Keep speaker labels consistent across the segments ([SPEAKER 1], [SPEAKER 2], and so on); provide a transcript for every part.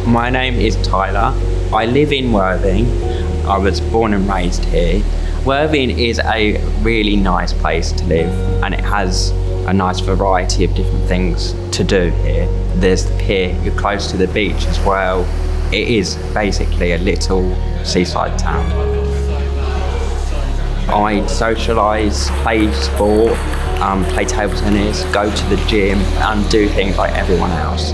[SPEAKER 1] My name is Tyler. I live in Worthing. I was born and raised here. Worthing is a really nice place to live, and it has a nice variety of different things to do here. There's the pier, you're close to the beach as well. It is basically a little seaside town. I socialise, play sport, play table tennis, go to the gym and do things like everyone else.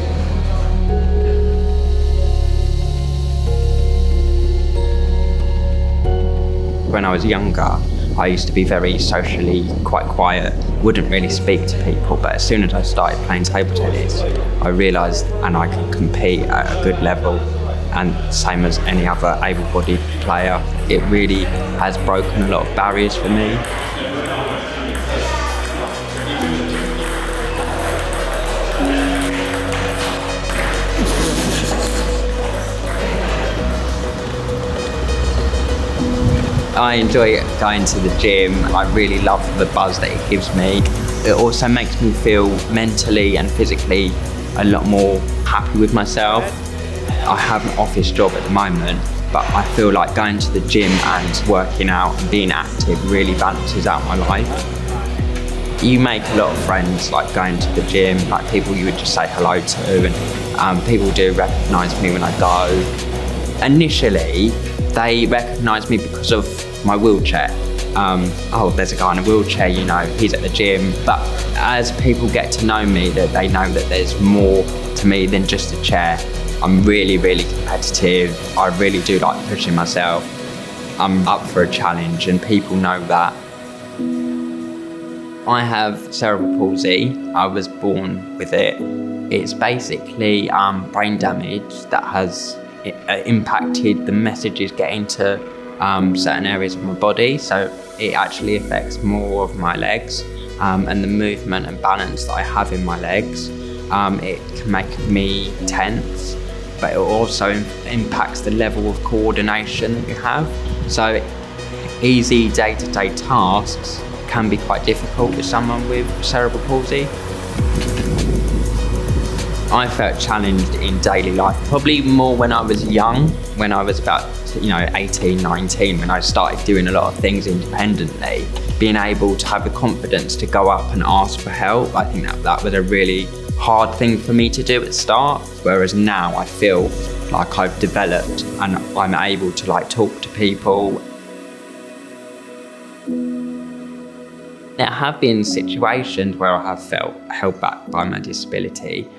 [SPEAKER 1] When I was younger, I used to be very socially quite quiet, wouldn't really speak to people, but as soon as I started playing table tennis, I realised and I could compete at a good level, and same as any other able-bodied player. It really has broken a lot of barriers for me. I enjoy going to the gym. I really love the buzz that it gives me. It also makes me feel mentally and physically a lot more happy with myself. I have an office job at the moment, but I feel like going to the gym and working out and being active really balances out my life. You make a lot of friends like going to the gym, like people you would just say hello to, and people do recognise me when I go. Initially, they recognise me because of my wheelchair. Oh, there's a guy in a wheelchair, you know, he's at the gym. But as people get to know me, that they know that there's more to me than just a chair. I'm really, really competitive. I really do like pushing myself. I'm up for a challenge and people know that. I have cerebral palsy. I was born with it. It's basically brain damage that has impacted the messages getting to certain areas of my body, so it actually affects more of my legs and the movement and balance that I have in my legs. It can make me tense, but it also impacts the level of coordination that you have. So easy day-to-day tasks can be quite difficult with someone with cerebral palsy. I felt challenged in daily life, probably more when I was young, when I was about 18, 19, when I started doing a lot of things independently. Being able to have the confidence to go up and ask for help, I think that was a really hard thing for me to do at the start, whereas now I feel like I've developed and I'm able to talk to people. There have been situations where I have felt held back by my disability.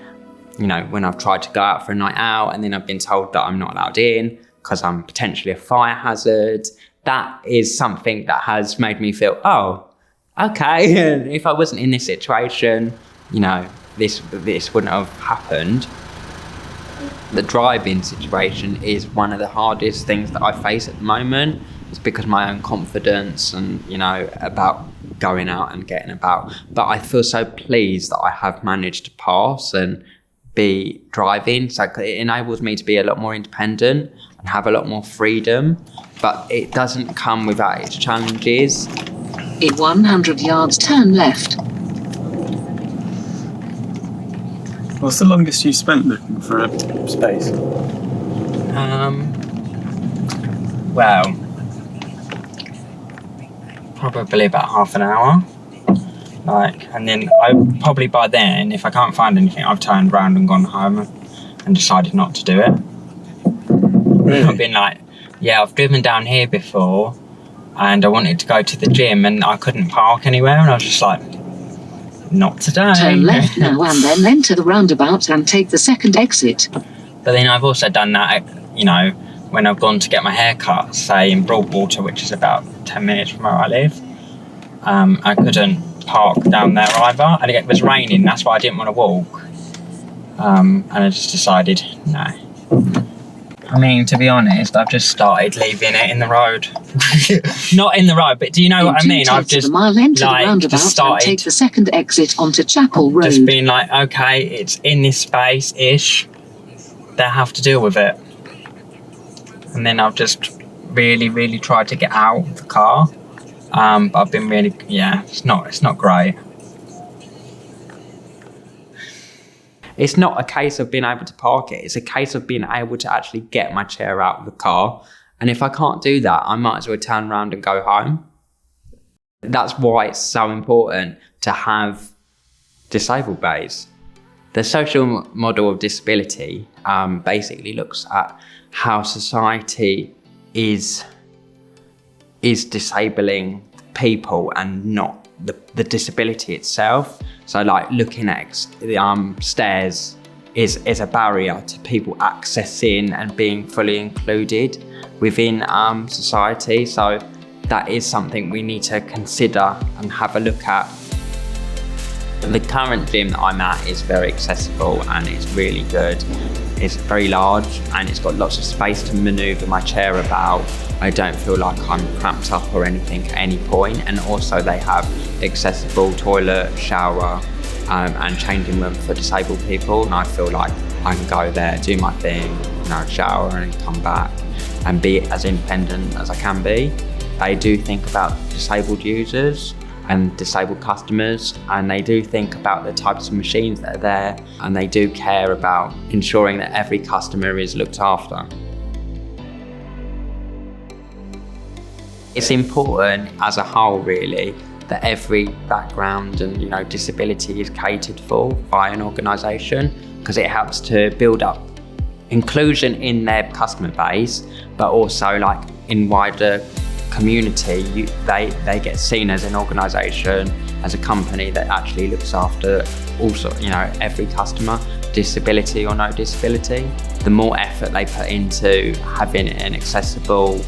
[SPEAKER 1] You know, when I've tried to go out for a night out and then I've been told that I'm not allowed in because I'm potentially a fire hazard. That is something that has made me feel, oh, okay, if I wasn't in this situation, this wouldn't have happened. The driving situation is one of the hardest things that I face at the moment. It's because of my own confidence and, about going out and getting about. But I feel so pleased that I have managed to pass and be driving, so it enables me to be a lot more independent and have a lot more freedom, but it doesn't come without its challenges.
[SPEAKER 2] In 100 yards, turn left.
[SPEAKER 3] What's the longest you spent looking for a space?
[SPEAKER 1] Well, probably about half an hour. And then probably by then, if I can't find anything, I've turned around and gone home and decided not to do it. Really? I've been I've driven down here before and I wanted to go to the gym and I couldn't park anywhere and I was just like, not today.
[SPEAKER 2] Turn left now and then enter the roundabout and take the second exit.
[SPEAKER 1] But then I've also done that, when I've gone to get my hair cut, say in Broadwater, which is about 10 minutes from where I live. I couldn't park down there either, and it was raining. That's why I didn't want to walk, and I just decided no. I mean, to be honest, I've just started leaving it in the road. Not in the road, but do you know what I mean? I've just
[SPEAKER 2] just started, take the second exit onto Chapel Road.
[SPEAKER 1] Just been okay, it's in this space-ish, they have to deal with it. And then I've just really, really tried to get out of the car. But I've been it's not great. It's not a case of being able to park it. It's a case of being able to actually get my chair out of the car. And if I can't do that, I might as well turn around and go home. That's why it's so important to have disabled bays. The social model of disability basically looks at how society is disabling people and not the disability itself. So like looking at the stairs is a barrier to people accessing and being fully included within society. So that is something we need to consider and have a look at. The current gym that I'm at is very accessible and it's really good. It's very large and it's got lots of space to manoeuvre my chair about. I don't feel like I'm cramped up or anything at any point. And also they have accessible toilet, shower and changing room for disabled people. And I feel like I can go there, do my thing, shower and come back and be as independent as I can be. They do think about disabled users and disabled customers, and they do think about the types of machines that are there, and they do care about ensuring that every customer is looked after. It's important as a whole, really, that every background and disability is catered for by an organisation, because it helps to build up inclusion in their customer base, but also like in wider community, they get seen as an organisation, as a company that actually looks after also every customer, disability or no disability. The more effort they put into having an accessible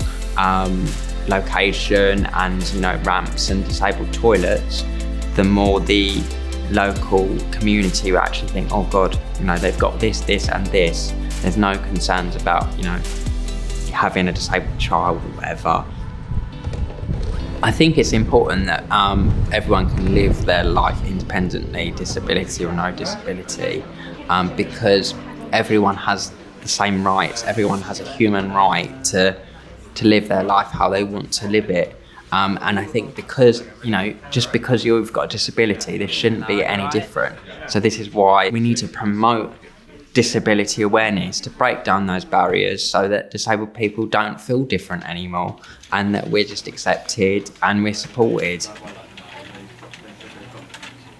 [SPEAKER 1] location and ramps and disabled toilets, the more the local community will actually think, oh God, they've got this and this. There's no concerns about having a disabled child or whatever. I think it's important that everyone can live their life independently, disability or no disability, because everyone has the same rights. Everyone has a human right to live their life how they want to live it. And I think because, just because you've got a disability, this shouldn't be any different. So this is why we need to promote disability awareness, to break down those barriers so that disabled people don't feel different anymore and that we're just accepted and we're supported.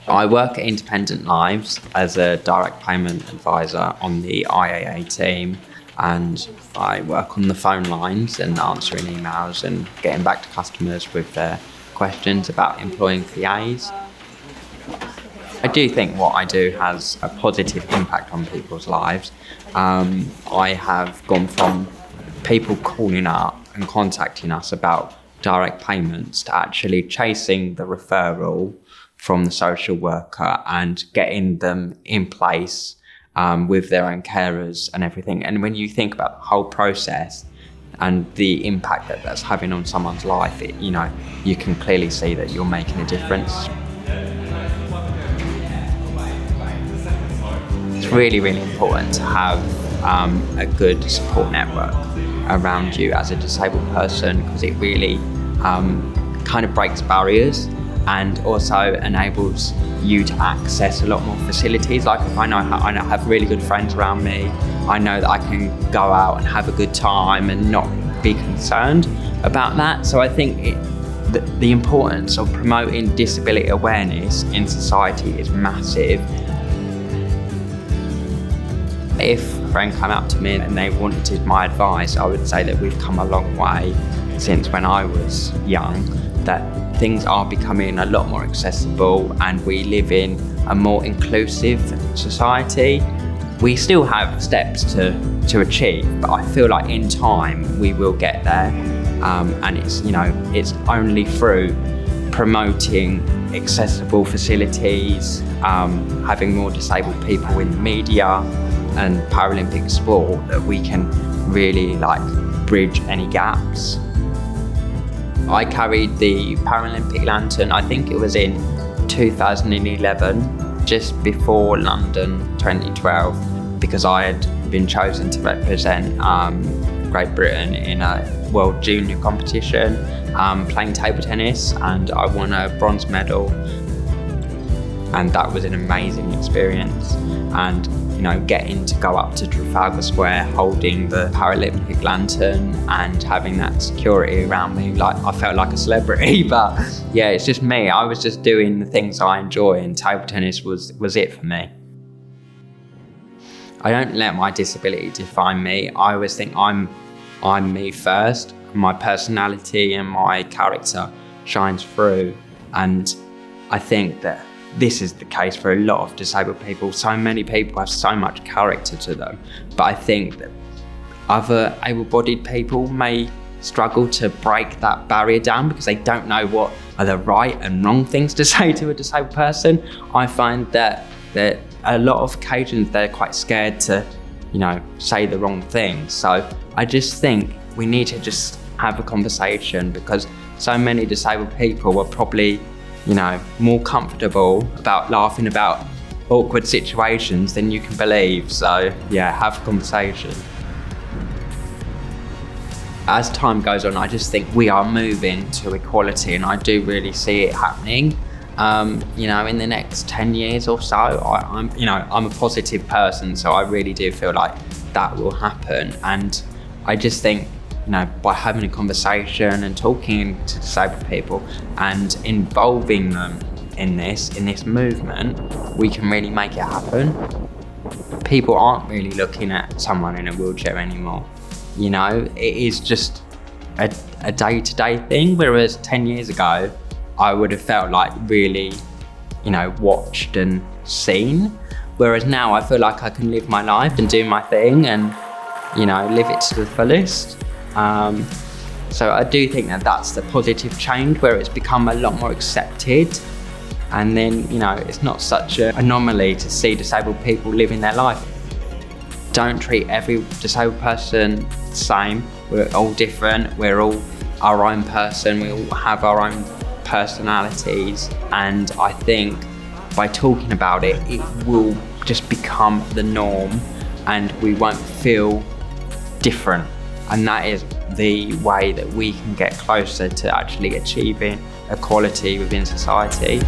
[SPEAKER 1] I work at Independent Lives as a direct payment advisor on the IAA team, and I work on the phone lines and answering emails and getting back to customers with their questions about employing PAs. I do think what I do has a positive impact on people's lives. I have gone from people calling up and contacting us about direct payments to actually chasing the referral from the social worker and getting them in place with their own carers and everything. And when you think about the whole process and the impact that that's having on someone's life, you can clearly see that you're making a difference. It's really, really important to have a good support network around you as a disabled person, because it really kind of breaks barriers and also enables you to access a lot more facilities. Like if I have really good friends around me, I know that I can go out and have a good time and not be concerned about that. So I think the importance of promoting disability awareness in society is massive. If a friend came up to me and they wanted my advice, I would say that we've come a long way since when I was young, that things are becoming a lot more accessible and we live in a more inclusive society. We still have steps to achieve, but I feel like in time we will get there. And it's only through promoting accessible facilities, having more disabled people in the media and Paralympic sport that we can really bridge any gaps. I carried the Paralympic lantern, I think it was in 2011, just before London 2012, because I had been chosen to represent Great Britain in a World Junior competition, playing table tennis, and I won a bronze medal. And that was an amazing experience. And getting to go up to Trafalgar Square holding the Paralympic lantern and having that security around me, like I felt like a celebrity. But yeah, it's just me. I was just doing the things I enjoy, and table tennis was it for me. I don't let my disability define me. I always think I'm me first. My personality and my character shines through, and I think that this is the case for a lot of disabled people. So many people have so much character to them, but I think that other able-bodied people may struggle to break that barrier down because they don't know what are the right and wrong things to say to a disabled person. I find that a lot of occasions they're quite scared to, say the wrong thing. So I just think we need to just have a conversation, because so many disabled people are probably more comfortable about laughing about awkward situations than you can believe. So yeah, have a conversation. As time goes on, I just think we are moving to equality, and I do really see it happening. In the next 10 years or so, I'm a positive person, so I really do feel like that will happen. And I just think, by having a conversation and talking to disabled people and involving them in this movement, we can really make it happen. People aren't really looking at someone in a wheelchair anymore. It is just a day-to-day thing, whereas 10 years ago, I would have felt like really, watched and seen. Whereas now I feel like I can live my life and do my thing and, live it to the fullest. So I do think that that's the positive change, where it's become a lot more accepted. And then, it's not such an anomaly to see disabled people living their life. Don't treat every disabled person the same. We're all different. We're all our own person. We all have our own personalities. And I think by talking about it, it will just become the norm and we won't feel different. And that is the way that we can get closer to actually achieving equality within society.